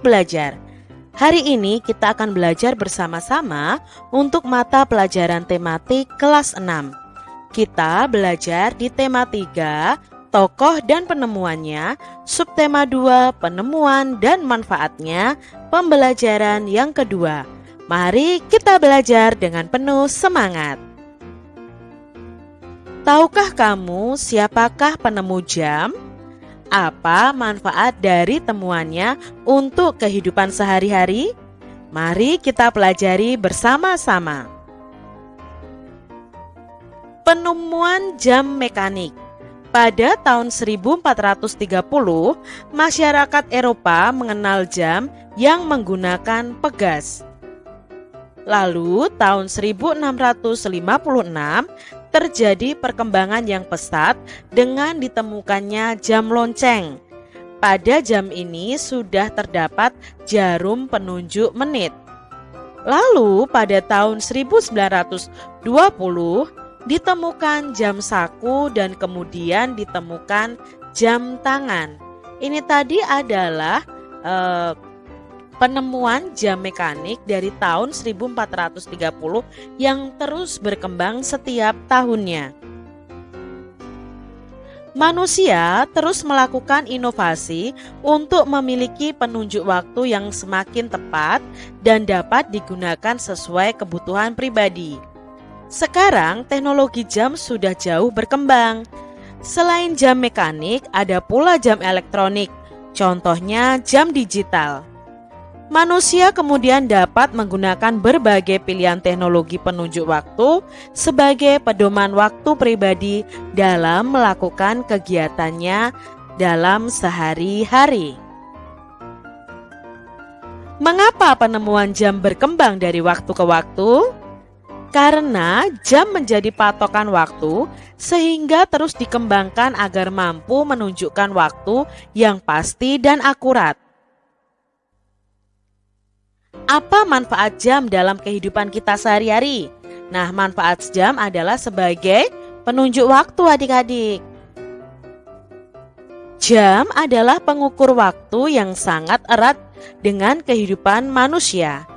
belajar. Hari ini kita akan belajar bersama-sama untuk mata pelajaran tematik kelas 6. Kita belajar di tema 3, tokoh dan penemuannya, subtema 2, penemuan dan manfaatnya, pembelajaran yang kedua. Mari kita belajar dengan penuh semangat. Tahukah kamu siapakah penemu jam? Apa manfaat dari temuannya untuk kehidupan sehari-hari? Mari kita pelajari bersama-sama. Penemuan jam mekanik. Pada tahun 1430, masyarakat Eropa mengenal jam yang menggunakan pegas. Lalu tahun 1656 terjadi perkembangan yang pesat dengan ditemukannya jam lonceng. Pada jam ini sudah terdapat jarum penunjuk menit. Lalu pada tahun 1920 ditemukan jam saku dan kemudian ditemukan jam tangan. Ini tadi adalah penemuan jam mekanik dari tahun 1430 yang terus berkembang setiap tahunnya. Manusia terus melakukan inovasi untuk memiliki penunjuk waktu yang semakin tepat dan dapat digunakan sesuai kebutuhan pribadi. Sekarang teknologi jam sudah jauh berkembang. Selain jam mekanik, ada pula jam elektronik, contohnya jam digital. Manusia kemudian dapat menggunakan berbagai pilihan teknologi penunjuk waktu sebagai pedoman waktu pribadi dalam melakukan kegiatannya dalam sehari-hari. Mengapa penemuan jam berkembang dari waktu ke waktu? Karena jam menjadi patokan waktu sehingga terus dikembangkan agar mampu menunjukkan waktu yang pasti dan akurat. Apa manfaat jam dalam kehidupan kita sehari-hari? Nah, manfaat jam adalah sebagai penunjuk waktu adik-adik. Jam adalah pengukur waktu yang sangat erat dengan kehidupan manusia.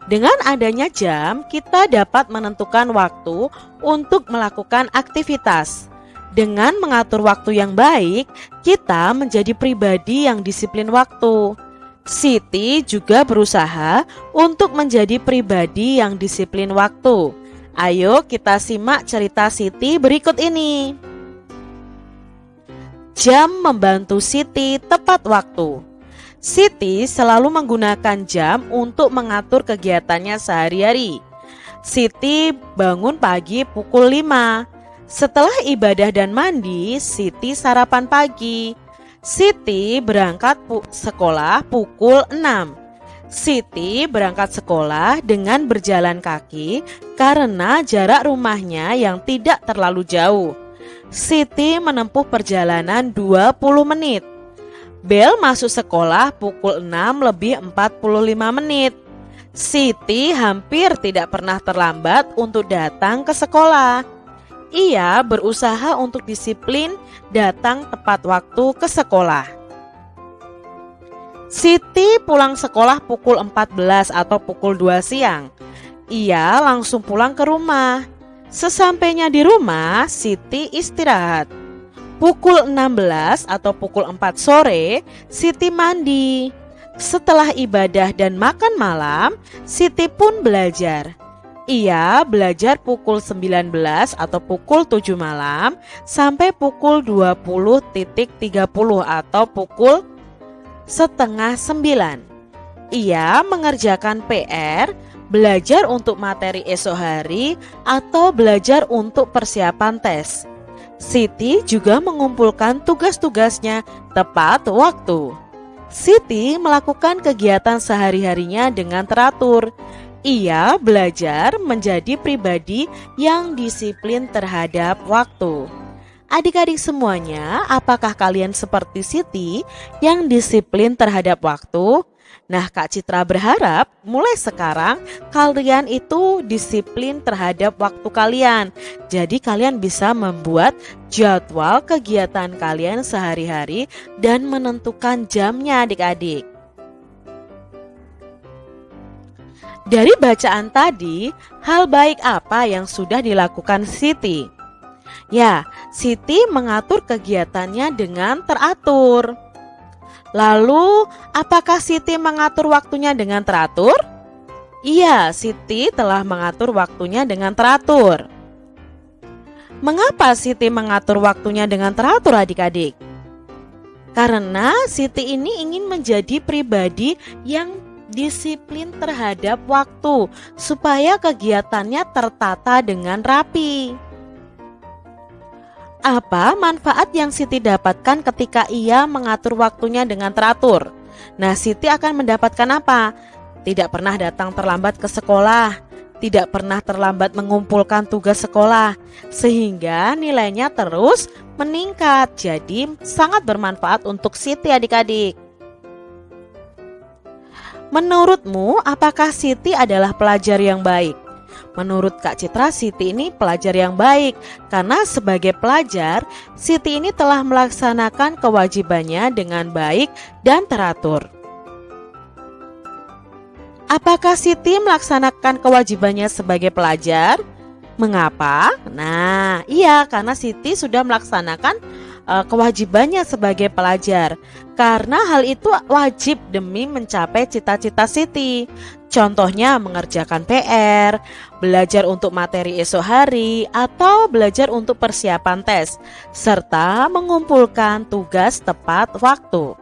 Dengan adanya jam, kita dapat menentukan waktu untuk melakukan aktivitas. Dengan mengatur waktu yang baik, kita menjadi pribadi yang disiplin waktu. Siti juga berusaha untuk menjadi pribadi yang disiplin waktu. Ayo kita simak cerita Siti berikut ini. Jam membantu Siti tepat waktu. Siti selalu menggunakan jam untuk mengatur kegiatannya sehari-hari. Siti bangun pagi pukul 5. Setelah ibadah dan mandi, Siti sarapan pagi. Siti berangkat sekolah pukul 6. Siti berangkat sekolah dengan berjalan kaki karena jarak rumahnya yang tidak terlalu jauh. Siti menempuh perjalanan 20 menit. Bel masuk sekolah pukul 6 lebih 45 menit. Siti hampir tidak pernah terlambat untuk datang ke sekolah. Ia berusaha untuk disiplin datang tepat waktu ke sekolah. Siti pulang sekolah pukul 14 atau pukul 2 siang. Ia langsung pulang ke rumah. Sesampainya di rumah, Siti istirahat. Pukul 16 atau pukul 4 sore, Siti mandi. Setelah ibadah dan makan malam, Siti pun belajar. Ia belajar pukul 19 atau pukul 7 malam sampai pukul 20.30 atau pukul setengah 9. Ia mengerjakan PR, belajar untuk materi esok hari atau belajar untuk persiapan tes. Siti juga mengumpulkan tugas-tugasnya tepat waktu. Siti melakukan kegiatan sehari-harinya dengan teratur. Ia belajar menjadi pribadi yang disiplin terhadap waktu. Adik-adik semuanya, apakah kalian seperti Siti yang disiplin terhadap waktu? Nah, Kak Citra berharap mulai sekarang kalian itu disiplin terhadap waktu kalian. Jadi kalian bisa membuat jadwal kegiatan kalian sehari-hari dan menentukan jamnya adik-adik. Dari bacaan tadi, hal baik apa yang sudah dilakukan Siti? Ya, Siti mengatur kegiatannya dengan teratur. Lalu, apakah Siti mengatur waktunya dengan teratur? Iya, Siti telah mengatur waktunya dengan teratur. Mengapa Siti mengatur waktunya dengan teratur, adik-adik? Karena Siti ini ingin menjadi pribadi yang disiplin terhadap waktu, supaya kegiatannya tertata dengan rapi. Apa manfaat yang Siti dapatkan ketika ia mengatur waktunya dengan teratur? Nah, Siti akan mendapatkan apa? Tidak pernah datang terlambat ke sekolah, tidak pernah terlambat mengumpulkan tugas sekolah, sehingga nilainya terus meningkat. Jadi sangat bermanfaat untuk Siti, adik-adik. Menurutmu, apakah Siti adalah pelajar yang baik? Menurut Kak Citra, Siti ini pelajar yang baik karena sebagai pelajar, Siti ini telah melaksanakan kewajibannya dengan baik dan teratur. Apakah Siti melaksanakan kewajibannya sebagai pelajar? Mengapa? Nah, iya, karena Siti sudah melaksanakan kewajibannya sebagai pelajar. Karena hal itu wajib demi mencapai cita-cita Siti. Contohnya mengerjakan PR, belajar untuk materi esok hari, atau belajar untuk persiapan tes, serta mengumpulkan tugas tepat waktu.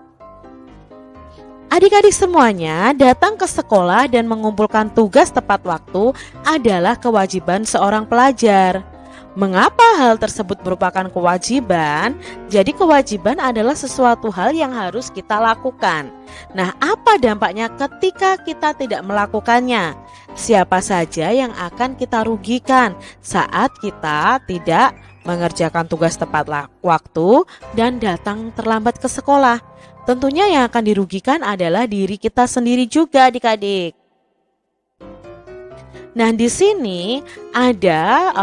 Adik-adik semuanya, datang ke sekolah dan mengumpulkan tugas tepat waktu adalah kewajiban seorang pelajar. Mengapa hal tersebut merupakan kewajiban? Jadi kewajiban adalah sesuatu hal yang harus kita lakukan. Nah, apa dampaknya ketika kita tidak melakukannya? Siapa saja yang akan kita rugikan saat kita tidak mengerjakan tugas tepat waktu dan datang terlambat ke sekolah? Tentunya yang akan dirugikan adalah diri kita sendiri juga, adik-adik. Nah, di sini ada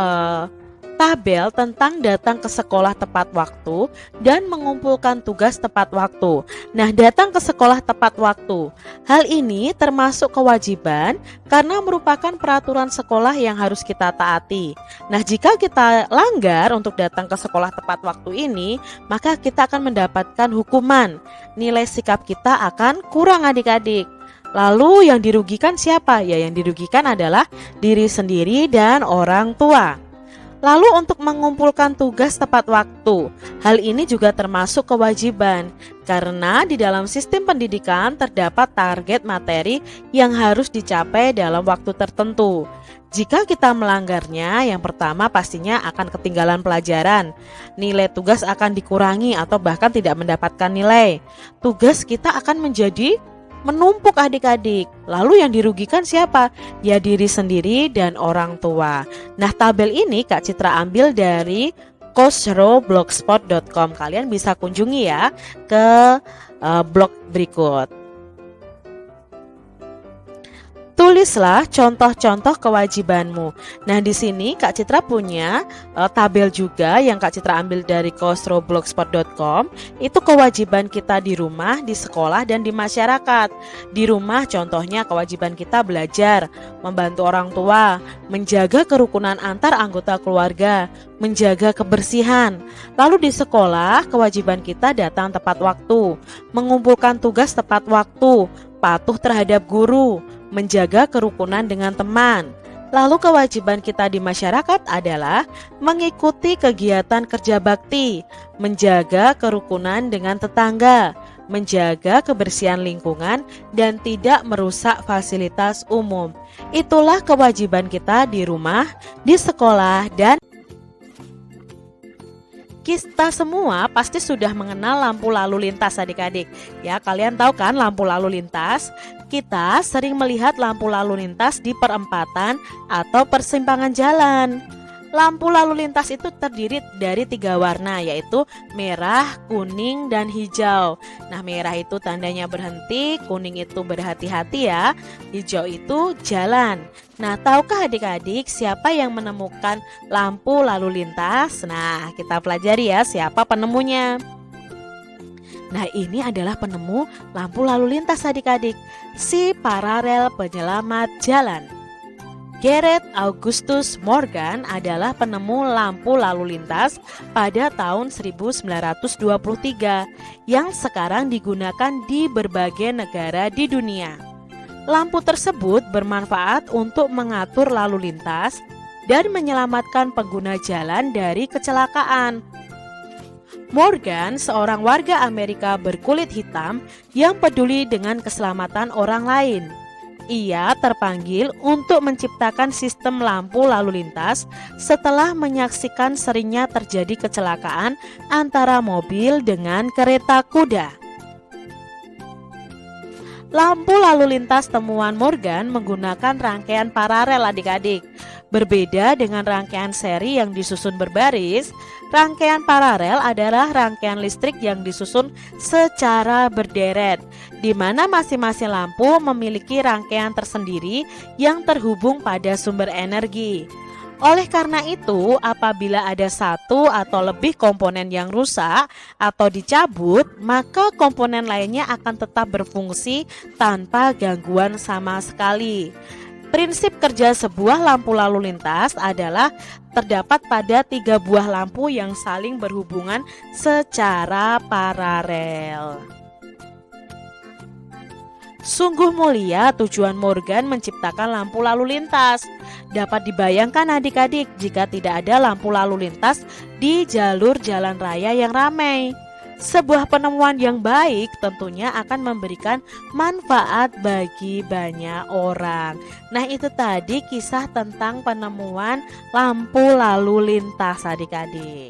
tabel tentang datang ke sekolah tepat waktu dan mengumpulkan tugas tepat waktu. Nah, datang ke sekolah tepat waktu. Hal ini termasuk kewajiban karena merupakan peraturan sekolah yang harus kita taati. Nah, jika kita langgar untuk datang ke sekolah tepat waktu ini, maka kita akan mendapatkan hukuman. Nilai sikap kita akan kurang, adik-adik. Lalu yang dirugikan siapa? Ya, yang dirugikan adalah diri sendiri dan orang tua. Lalu untuk mengumpulkan tugas tepat waktu, hal ini juga termasuk kewajiban karena di dalam sistem pendidikan terdapat target materi yang harus dicapai dalam waktu tertentu. Jika kita melanggarnya, yang pertama pastinya akan ketinggalan pelajaran, nilai tugas akan dikurangi atau bahkan tidak mendapatkan nilai. Tugas kita akan menjadi menumpuk, adik-adik. Lalu yang dirugikan siapa? Ya, diri sendiri dan orang tua. Nah, tabel ini Kak Citra ambil dari coachro.blogspot.com. Kalian bisa kunjungi ya ke blog berikut. Tulislah contoh-contoh kewajibanmu. Nah, di sini Kak Citra punya tabel juga yang Kak Citra ambil dari coachro.blogspot.com. Itu kewajiban kita di rumah, di sekolah, dan di masyarakat. Di rumah contohnya kewajiban kita belajar, membantu orang tua, menjaga kerukunan antar anggota keluarga, menjaga kebersihan. Lalu di sekolah kewajiban kita datang tepat waktu, mengumpulkan tugas tepat waktu, patuh terhadap guru, menjaga kerukunan dengan teman. Lalu kewajiban kita di masyarakat adalah mengikuti kegiatan kerja bakti, menjaga kerukunan dengan tetangga, menjaga kebersihan lingkungan, dan tidak merusak fasilitas umum. Itulah kewajiban kita di rumah, di sekolah, dan kita semua pasti sudah mengenal lampu lalu lintas, adik-adik. Ya, kalian tahu kan lampu lalu lintas? Kita sering melihat lampu lalu lintas di perempatan atau persimpangan jalan. Lampu lalu lintas itu terdiri dari 3 warna, yaitu merah, kuning, dan hijau. Nah, merah itu tandanya berhenti, kuning itu berhati-hati ya, hijau itu jalan. Nah, tahukah adik-adik siapa yang menemukan lampu lalu lintas? Nah, kita pelajari ya siapa penemunya. Nah, ini adalah penemu lampu lalu lintas adik-adik, si paralel penyelamat jalan. Gareth Augustus Morgan adalah penemu lampu lalu lintas pada tahun 1923 yang sekarang digunakan di berbagai negara di dunia. Lampu tersebut bermanfaat untuk mengatur lalu lintas dan menyelamatkan pengguna jalan dari kecelakaan. Morgan, seorang warga Amerika berkulit hitam yang peduli dengan keselamatan orang lain. Ia terpanggil untuk menciptakan sistem lampu lalu lintas setelah menyaksikan seringnya terjadi kecelakaan antara mobil dengan kereta kuda. Lampu lalu lintas temuan Morgan menggunakan rangkaian paralel adik-adik. Berbeda dengan rangkaian seri yang disusun berbaris, rangkaian paralel adalah rangkaian listrik yang disusun secara berderet, di mana masing-masing lampu memiliki rangkaian tersendiri yang terhubung pada sumber energi. Oleh karena itu, apabila ada satu atau lebih komponen yang rusak atau dicabut, maka komponen lainnya akan tetap berfungsi tanpa gangguan sama sekali. Prinsip kerja sebuah lampu lalu lintas adalah terdapat pada 3 buah lampu yang saling berhubungan secara paralel. Sungguh mulia tujuan Morgan menciptakan lampu lalu lintas. Dapat dibayangkan adik-adik jika tidak ada lampu lalu lintas di jalur jalan raya yang ramai. Sebuah penemuan yang baik tentunya akan memberikan manfaat bagi banyak orang. Nah, itu tadi kisah tentang penemuan lampu lalu lintas adik-adik.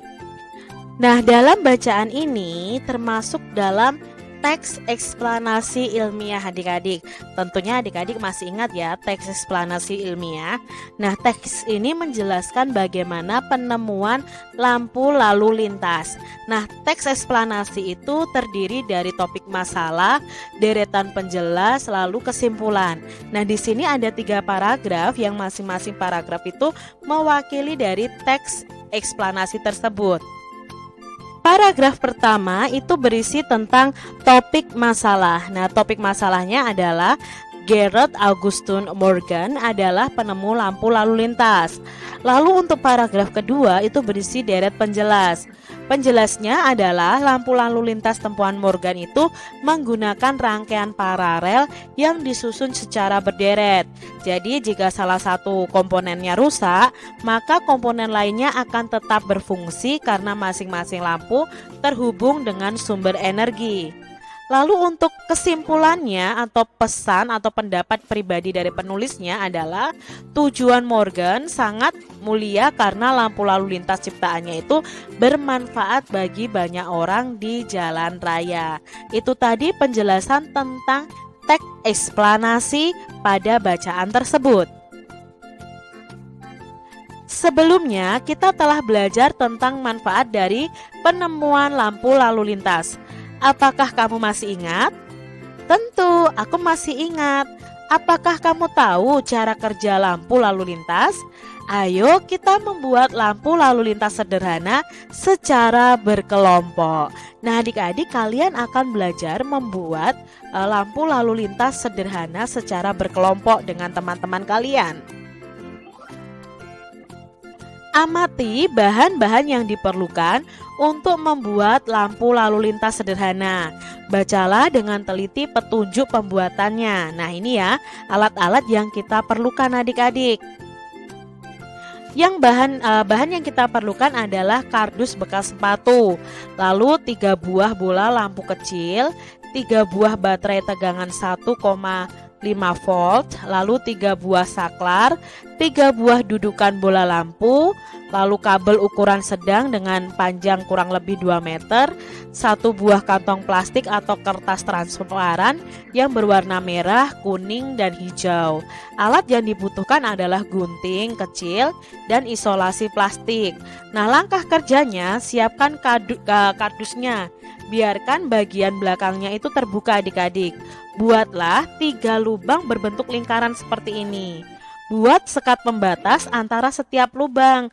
Nah, dalam bacaan ini termasuk dalam teks eksplanasi ilmiah adik-adik. Tentunya adik-adik masih ingat ya teks eksplanasi ilmiah. Nah, teks ini menjelaskan bagaimana penemuan lampu lalu lintas. Nah, teks eksplanasi itu terdiri dari topik masalah, deretan penjelas, lalu kesimpulan. Nah, di sini ada 3 paragraf yang masing-masing paragraf itu mewakili dari teks eksplanasi tersebut. Paragraf pertama itu berisi tentang topik masalah. Nah, topik masalahnya adalah Gareth Augustus Morgan adalah penemu lampu lalu lintas. Lalu untuk paragraf kedua itu berisi deret penjelas. Penjelasnya adalah lampu lalu lintas temuan Morgan itu menggunakan rangkaian paralel yang disusun secara berderet. Jadi jika salah satu komponennya rusak, maka komponen lainnya akan tetap berfungsi karena masing-masing lampu terhubung dengan sumber energi. Lalu untuk kesimpulannya atau pesan atau pendapat pribadi dari penulisnya adalah tujuan Morgan sangat mulia karena lampu lalu lintas ciptaannya itu bermanfaat bagi banyak orang di jalan raya. Itu tadi penjelasan tentang teks eksplanasi pada bacaan tersebut. Sebelumnya kita telah belajar tentang manfaat dari penemuan lampu lalu lintas. Apakah kamu masih ingat? Tentu, aku masih ingat. Apakah kamu tahu cara kerja lampu lalu lintas? Ayo kita membuat lampu lalu lintas sederhana secara berkelompok. Nah, adik-adik kalian akan belajar membuat lampu lalu lintas sederhana secara berkelompok dengan teman-teman kalian. Amati bahan-bahan yang diperlukan untuk membuat lampu lalu lintas sederhana. Bacalah dengan teliti petunjuk pembuatannya. Nah, ini ya alat-alat yang kita perlukan adik-adik. Yang bahan yang kita perlukan adalah kardus bekas sepatu, lalu 3 buah bola lampu kecil, 3 buah baterai tegangan 1,5 volt, lalu 3 buah saklar, 3 buah dudukan bola lampu, lalu kabel ukuran sedang dengan panjang kurang lebih 2 meter, 1 buah kantong plastik atau kertas transparan yang berwarna merah, kuning, dan hijau. Alat yang dibutuhkan adalah gunting kecil dan isolasi plastik. Nah, langkah kerjanya, siapkan kardusnya. Biarkan bagian belakangnya itu terbuka adik-adik. Buatlah 3 lubang berbentuk lingkaran seperti ini. Buat sekat pembatas antara setiap lubang.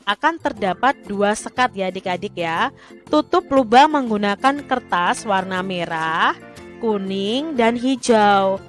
akan terdapat 2 sekat ya adik-adik ya. Tutup lubang menggunakan kertas warna merah, kuning, dan hijau.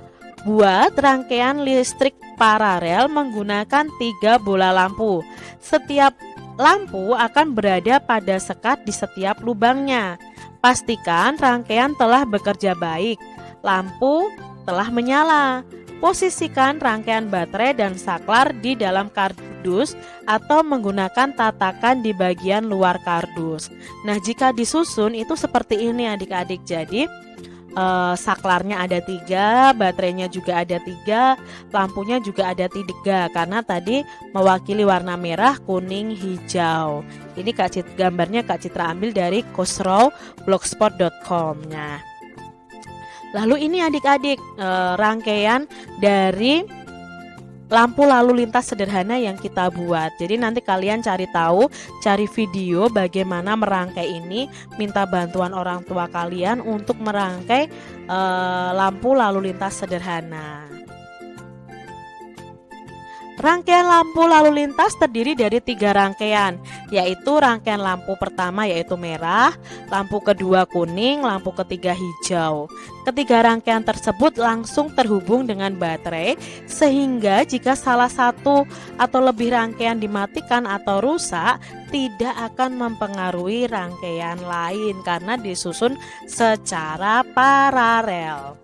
Buat rangkaian listrik paralel menggunakan 3 bola lampu. Setiap lampu akan berada pada sekat di setiap lubangnya. Pastikan rangkaian telah bekerja baik. Lampu telah menyala. Posisikan rangkaian baterai dan saklar di dalam kardus atau menggunakan tatakan di bagian luar kardus. Nah, jika disusun itu seperti ini adik-adik. Jadi saklarnya ada 3, baterainya juga ada 3, lampunya juga ada 3 karena tadi mewakili warna merah, kuning, hijau. Ini gambarnya Kak Citra ambil dari khosrow.blogspot.com. Nah, lalu ini adik-adik rangkaian dari lampu lalu lintas sederhana yang kita buat. Jadi nanti kalian cari video bagaimana merangkai ini, minta bantuan orang tua kalian untuk merangkai lampu lalu lintas sederhana. Rangkaian lampu lalu lintas terdiri dari 3 rangkaian, yaitu rangkaian lampu pertama yaitu merah, lampu kedua kuning, lampu ketiga hijau. Ketiga rangkaian tersebut langsung terhubung dengan baterai, sehingga jika salah satu atau lebih rangkaian dimatikan atau rusak, tidak akan mempengaruhi rangkaian lain karena disusun secara paralel.